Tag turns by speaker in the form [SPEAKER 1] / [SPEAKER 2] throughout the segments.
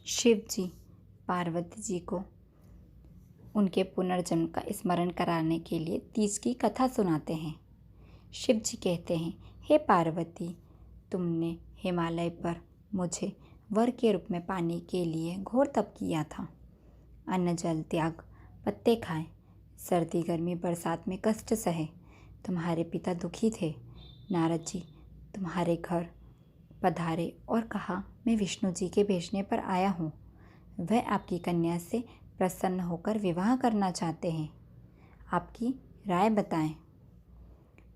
[SPEAKER 1] शिव जी पार्वती जी को उनके पुनर्जन्म का स्मरण कराने के लिए तीज की कथा सुनाते हैं। शिव जी कहते हैं, हे पार्वती, तुमने हिमालय पर मुझे वर के रूप में पाने के लिए घोर तप किया था। अन्न जल त्याग, पत्ते खाए, सर्दी गर्मी बरसात में कष्ट सहे। तुम्हारे पिता दुखी थे। नारद जी तुम्हारे घर पधारे और कहा, मैं विष्णु जी के भेजने पर आया हूँ। वह आपकी कन्या से प्रसन्न होकर विवाह करना चाहते हैं। आपकी राय बताएं।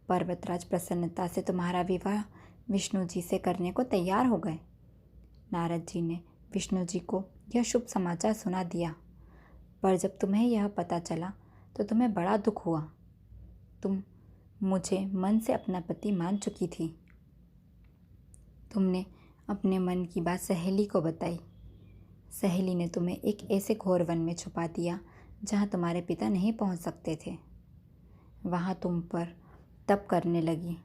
[SPEAKER 1] पर्वतराज प्रसन्नता से तुम्हारा विवाह विष्णु जी से करने को तैयार हो गए। नारद जी ने विष्णु जी को यह शुभ समाचार सुना दिया, पर जब तुम्हें यह पता चला तो तुम्हें बड़ा दुख हुआ। तुम मुझे मन से अपना पति मान चुकी थी। तुमने अपने मन की बात सहेली को बताई। सहेली ने तुम्हें एक ऐसे घोर वन में छुपा दिया जहाँ तुम्हारे पिता नहीं पहुँच सकते थे। वहाँ तुम पर तप करने लगी।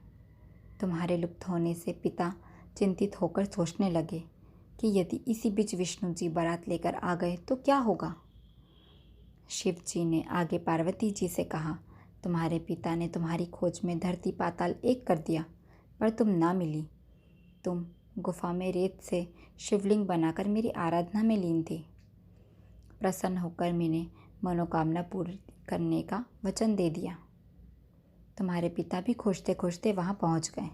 [SPEAKER 1] तुम्हारे लुप्त होने से पिता चिंतित होकर सोचने लगे कि यदि इसी बीच विष्णु जी बारात लेकर आ गए तो क्या होगा। शिव जी ने आगे पार्वती जी से कहा, तुम्हारे पिता ने तुम्हारी खोज में धरती पाताल एक कर दिया, पर तुम ना मिली। तुम गुफा में रेत से शिवलिंग बनाकर मेरी आराधना में लीन थी। प्रसन्न होकर मैंने मनोकामना पूरी करने का वचन दे दिया। तुम्हारे पिता भी खोजते खोजते वहाँ पहुँच गए।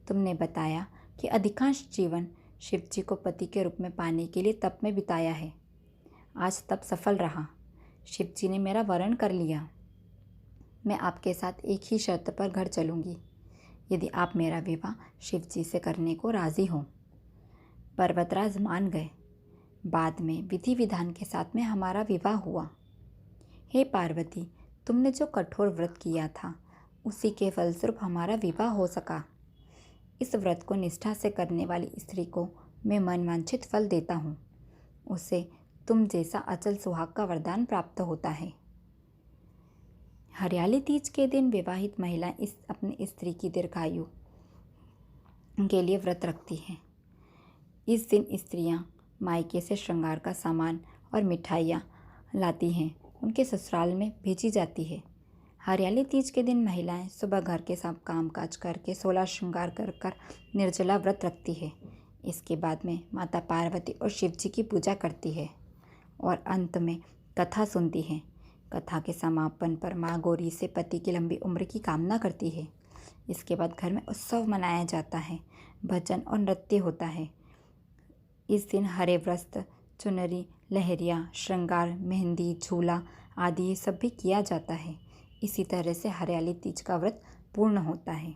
[SPEAKER 1] तुमने बताया कि अधिकांश जीवन शिव जी को पति के रूप में पाने के लिए तप में बिताया है। आज तप सफल रहा। शिव जी ने मेरा वरण कर लिया। मैं आपके साथ एक ही शर्त पर घर चलूँगी, यदि आप मेरा विवाह शिव जी से करने को राज़ी हों। पर्वतराज मान गए। बाद में विधि विधान के साथ में हमारा विवाह हुआ। हे पार्वती, तुमने जो कठोर व्रत किया था उसी के फलस्वरूप हमारा विवाह हो सका। इस व्रत को निष्ठा से करने वाली स्त्री को मैं मनवांछित फल देता हूँ। उसे तुम जैसा अचल सुहाग का वरदान प्राप्त होता है। हरियाली तीज के दिन विवाहित महिलाएं अपनी स्त्री की दीर्घायु के लिए व्रत रखती हैं। इस दिन स्त्रियां मायके से श्रृंगार का सामान और मिठाइयाँ लाती हैं, उनके ससुराल में भेजी जाती है। हरियाली तीज के दिन महिलाएं सुबह घर के सब काम काज करके 16 श्रृंगार कर निर्जला व्रत रखती है। इसके बाद में माता पार्वती और शिव जी की पूजा करती है और अंत में कथा सुनती है। कथा के समापन पर माँ गौरी से पति की लंबी उम्र की कामना करती है। इसके बाद घर में उत्सव मनाया जाता है, भजन और नृत्य होता है। इस दिन हरे वस्त्र, चुनरी, लहरिया, श्रृंगार, मेहंदी, झूला आदि ये सब भी किया जाता है। इसी तरह से हरियाली तीज का व्रत पूर्ण होता है।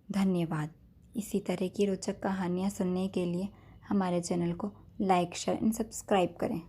[SPEAKER 1] धन्यवाद। इसी तरह की रोचक कहानियाँ सुनने के लिए हमारे चैनल को लाइक, शेयर एंड सब्सक्राइब करें।